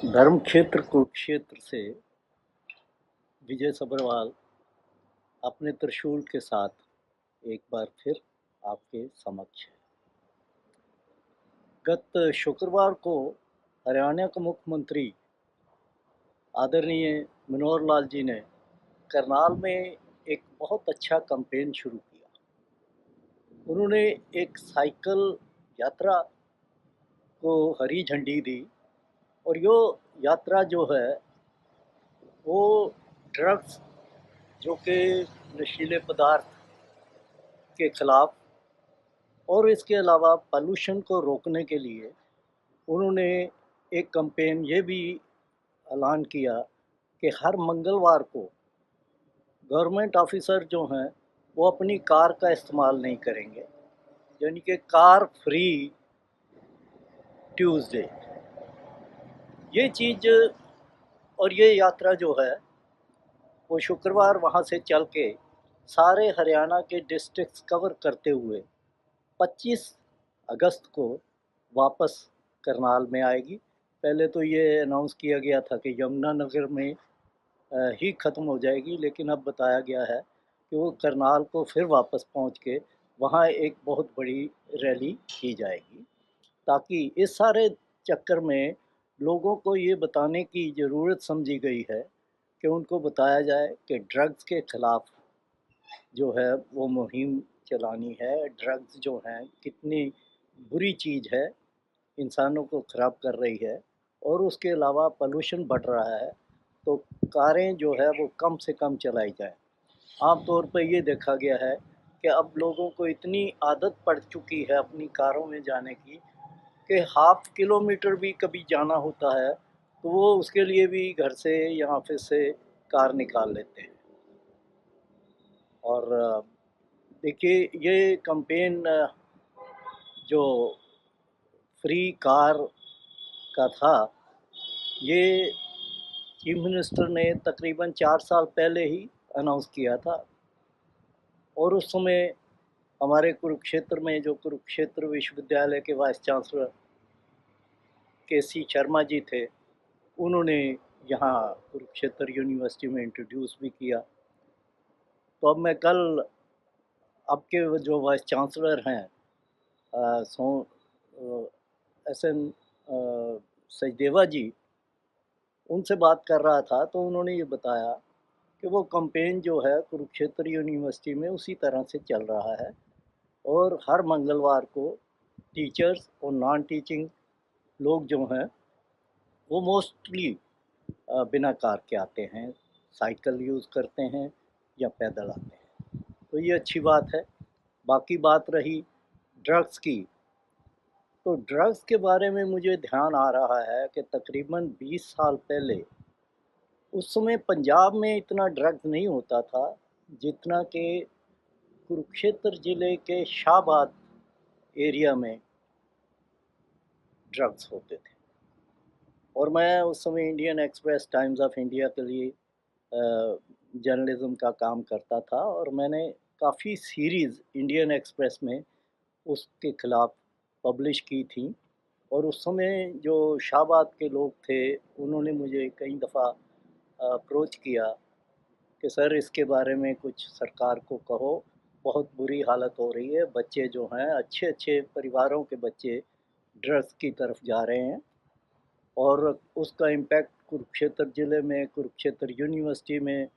धर्म क्षेत्र कुरुक्षेत्र से विजय सभरवाल अपने त्रिशूल के साथ एक बार फिर आपके समक्ष है। गत शुक्रवार को हरियाणा के मुख्यमंत्री आदरणीय मनोहर लाल जी ने करनाल में एक बहुत अच्छा कैंपेन शुरू किया। उन्होंने एक साइकिल यात्रा को हरी झंडी दी और यो यात्रा जो है वो ड्रग्स जो कि नशीले पदार्थ के खिलाफ और इसके अलावा पॉल्यूशन को रोकने के लिए उन्होंने एक कैंपेन ये भी ऐलान किया कि हर मंगलवार को गवर्नमेंट ऑफिसर जो हैं वो अपनी कार का इस्तेमाल नहीं करेंगे, यानी कि कार फ्री ट्यूसडे। ये चीज़ और ये यात्रा जो है वो शुक्रवार वहाँ से चल के सारे हरियाणा के डिस्ट्रिक्ट्स कवर करते हुए 25 अगस्त को वापस करनाल में आएगी। पहले तो ये अनाउंस किया गया था कि यमुनानगर में ही ख़त्म हो जाएगी, लेकिन अब बताया गया है कि वो करनाल को फिर वापस पहुंच के वहाँ एक बहुत बड़ी रैली की जाएगी, ताकि इस सारे चक्कर में लोगों को ये बताने की ज़रूरत समझी गई है कि उनको बताया जाए कि ड्रग्स के ख़िलाफ़ जो है वो मुहिम चलानी है। ड्रग्स जो हैं कितनी बुरी चीज़ है, इंसानों को ख़राब कर रही है और उसके अलावा पॉल्यूशन बढ़ रहा है, तो कारें जो है वो कम से कम चलाई जाएँ। आम तौर पे ये देखा गया है कि अब लोगों को इतनी आदत पड़ चुकी है अपनी कारों में जाने की कि हाफ़ किलोमीटर भी कभी जाना होता है, तो वो उसके लिए भी घर से या ऑफ़िस से कार निकाल लेते हैं। और देखिए ये कैंपेन जो फ्री कार का था, ये चीफ मिनिस्टर ने तकरीबन 4 साल पहले ही अनाउंस किया था और उस समय हमारे कुरुक्षेत्र में जो कुरुक्षेत्र विश्वविद्यालय के vice chancellor KC. Sharma ji थे, उन्होंने यहाँ कुरुक्षेत्र यूनिवर्सिटी में इंट्रोड्यूस भी किया। तो अब मैं कल आपके जो वाइस चांसलर हैं एस एन सचदेवा जी, उनसे बात कर रहा था तो उन्होंने ये बताया कि वो कैंपेन जो है कुरुक्षेत्र यूनिवर्सिटी में उसी तरह से चल रहा है और हर मंगलवार को टीचर्स और नॉन टीचिंग लोग जो हैं वो मोस्टली बिना कार के आते हैं, साइकिल यूज़ करते हैं या पैदल आते हैं, तो ये अच्छी बात है। बाकी बात रही ड्रग्स की, तो ड्रग्स के बारे में मुझे ध्यान आ रहा है कि तकरीबन 20 साल पहले उस समय पंजाब में इतना ड्रग्स नहीं होता था जितना कि कुरुक्षेत्र ज़िले के शाहबाद एरिया में ड्रग्स होते थे। और मैं उस समय Indian express times of India के लिए जर्नलिज़्म का काम करता था और मैंने काफ़ी सीरीज़ इंडियन एक्सप्रेस में उसके ख़िलाफ़ पब्लिश की थी और उस समय जो शाहबाद के लोग थे उन्होंने मुझे कई दफ़ा अप्रोच किया कि सर इसके बारे में कुछ सरकार को कहो, बहुत बुरी हालत हो रही है, बच्चे जो हैं अच्छे-अच्छे परिवारों के बच्चे ड्रग्स की तरफ जा रहे हैं और उसका इम्पैक्ट कुरुक्षेत्र ज़िले में, कुरुक्षेत्र यूनिवर्सिटी में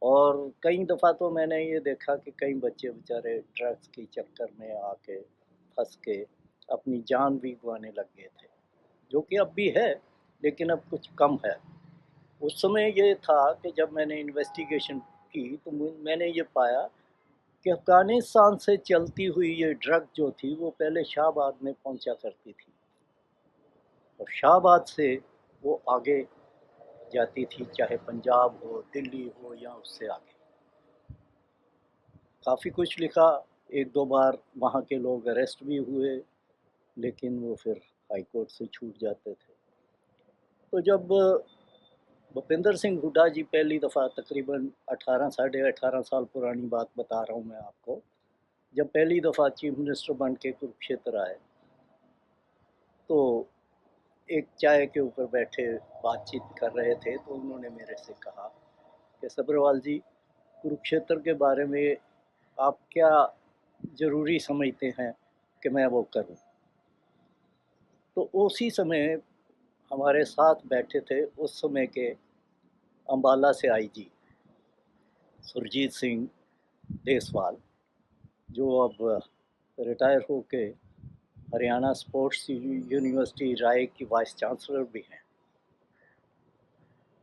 और कई दफ़ा तो मैंने ये देखा कि कई बच्चे बेचारे ड्रग्स के चक्कर में आके फँस के अपनी जान भी गँवाने लग गए थे, जो कि अब भी है, लेकिन अब कुछ कम है। उस समय ये था कि जब मैंने इन्वेस्टिगेशन की तो मैंने ये पाया कि अफ़गानिस्तान से चलती हुई ये ड्रग जो थी वो पहले शाहबाद में पहुंचा करती थी और शाहबाद से वो आगे जाती थी, चाहे पंजाब हो, दिल्ली हो या उससे आगे। काफ़ी कुछ लिखा, एक दो बार वहाँ के लोग अरेस्ट भी हुए, लेकिन वो फिर हाई कोर्ट से छूट जाते थे। तो जब भूपेंद्र सिंह हुड्डा जी पहली दफ़ा तकरीबन 18 साढ़े 18 साल पुरानी बात बता रहा हूँ मैं आपको, जब पहली दफ़ा चीफ मिनिस्टर बन के कुरुक्षेत्र आए, तो एक चाय के ऊपर बैठे बातचीत कर रहे थे, तो उन्होंने मेरे से कहा कि सब्रवाल जी, कुरुक्षेत्र के बारे में आप क्या ज़रूरी समझते हैं कि मैं वो करूं? तो उसी समय हमारे साथ बैठे थे उस समय के अम्बाला से आईजी सुरजीत सिंह देसवाल, जो अब रिटायर होके हरियाणा स्पोर्ट्स यूनिवर्सिटी राय की वाइस चांसलर भी हैं।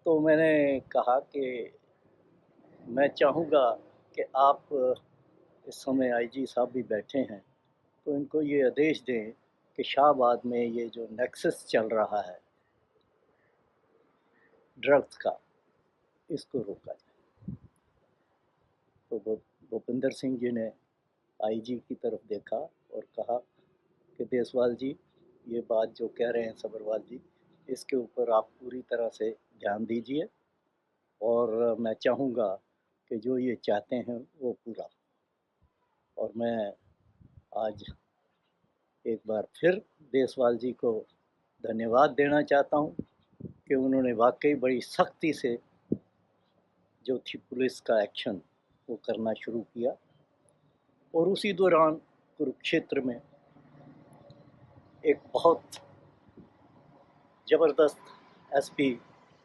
तो मैंने कहा कि मैं चाहूँगा कि आप इस समय आईजी साहब भी बैठे हैं, तो इनको ये आदेश दें कि शाहबाद में ये जो नेक्सस चल रहा है ड्रग्स का, इसको रोका जाए। तो भूपिंदर सिंह जी ने आईजी की तरफ देखा और कहा कि देसवाल जी, ये बात जो कह रहे हैं सब्रवाल जी, इसके ऊपर आप पूरी तरह से ध्यान दीजिए और मैं चाहूँगा कि जो ये चाहते हैं वो पूरा। और मैं आज एक बार फिर देसवाल जी को धन्यवाद देना चाहता हूँ कि उन्होंने वाकई बड़ी सख्ती से जो थी पुलिस का एक्शन वो करना शुरू किया। और उसी दौरान कुरुक्षेत्र में एक बहुत ज़बरदस्त एसपी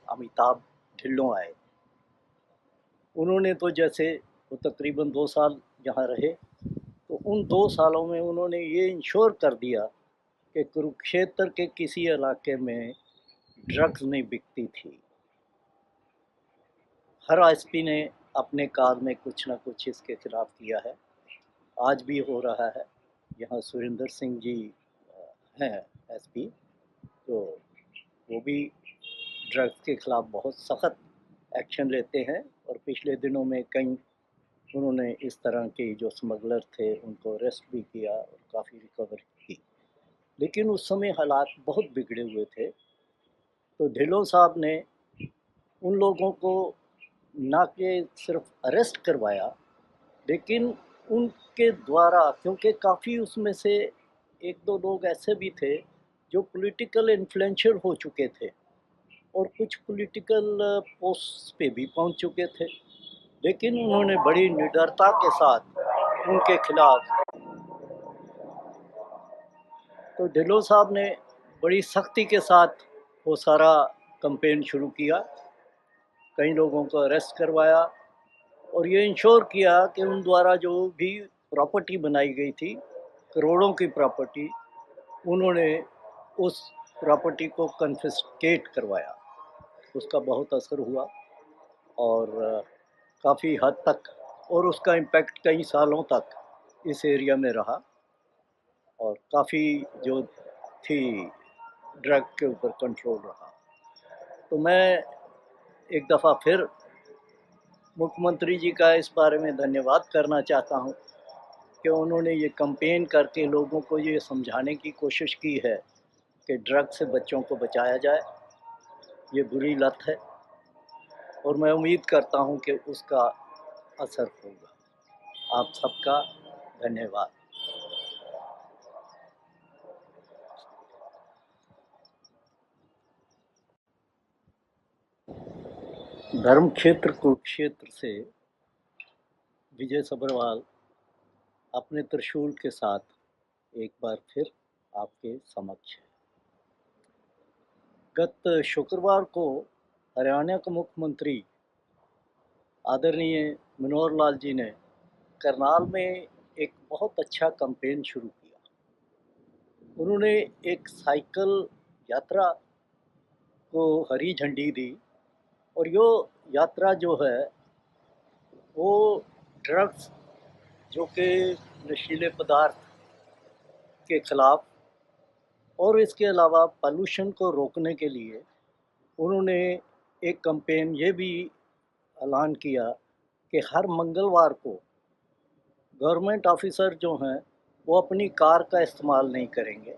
अमिताभ ढिल्लों आए। उन्होंने तो जैसे वो तकरीबन 2 साल यहाँ रहे, तो उन 2 सालों में उन्होंने ये इंश्योर कर दिया कि कुरुक्षेत्र के किसी इलाके में ड्रग्स नहीं बिकती थी। हर एसपी ने अपने काल में कुछ ना कुछ इसके खिलाफ किया है। आज भी हो रहा है। यहाँ सुरेंद्र सिंह जी हैं एसपी, तो वो भी ड्रग्स के खिलाफ बहुत सख्त एक्शन लेते हैं और पिछले दिनों में कई उन्होंने इस तरह के जो स्मगलर थे उनको अरेस्ट भी किया और काफ़ी रिकवर की। लेकिन उस समय हालात बहुत बिगड़े हुए थे, तो ढिल्लों साहब ने उन लोगों को ना कि सिर्फ अरेस्ट करवाया, लेकिन उनके द्वारा, क्योंकि काफ़ी उसमें से 1-2 लोग ऐसे भी थे जो पॉलिटिकल इन्फ्लुएंशियल हो चुके थे और कुछ पॉलिटिकल पोस्ट पे भी पहुंच चुके थे, लेकिन उन्होंने बड़ी निडरता के साथ उनके खिलाफ, तो ढिल्लों साहब ने बड़ी सख्ती के साथ वो सारा कैंपेन शुरू किया। कई लोगों को अरेस्ट करवाया और ये इंश्योर किया कि उन द्वारा जो भी प्रॉपर्टी बनाई गई थी, करोड़ों की प्रॉपर्टी, उन्होंने उस प्रॉपर्टी को कन्फिस्केट करवाया। उसका बहुत असर हुआ और काफ़ी हद तक, और उसका इम्पैक्ट कई सालों तक इस एरिया में रहा और काफ़ी जो थी ड्रग के ऊपर कंट्रोल रहा। तो मैं एक दफ़ा फिर मुख्यमंत्री जी का इस बारे में धन्यवाद करना चाहता हूँ कि उन्होंने ये कैंपेन करके लोगों को ये समझाने की कोशिश की है कि ड्रग से बच्चों को बचाया जाए, ये बुरी लत है और मैं उम्मीद करता हूँ कि उसका असर होगा। आप सबका धन्यवाद। धर्म क्षेत्र कुरुक्षेत्र से विजय सब्रवाल अपने त्रिशूल के साथ एक बार फिर आपके समक्ष है। गत शुक्रवार को हरियाणा के मुख्यमंत्री आदरणीय मनोहर लाल जी ने करनाल में एक बहुत अच्छा कैंपेन शुरू किया। उन्होंने एक साइकिल यात्रा को हरी झंडी दी और यो यात्रा जो है वो ड्रग्स, जो कि नशीले पदार्थ के खिलाफ, और इसके अलावा पॉल्यूशन को रोकने के लिए उन्होंने एक कैंपेन ये भी ऐलान किया कि हर मंगलवार को गवर्नमेंट ऑफिसर जो हैं वो अपनी कार का इस्तेमाल नहीं करेंगे,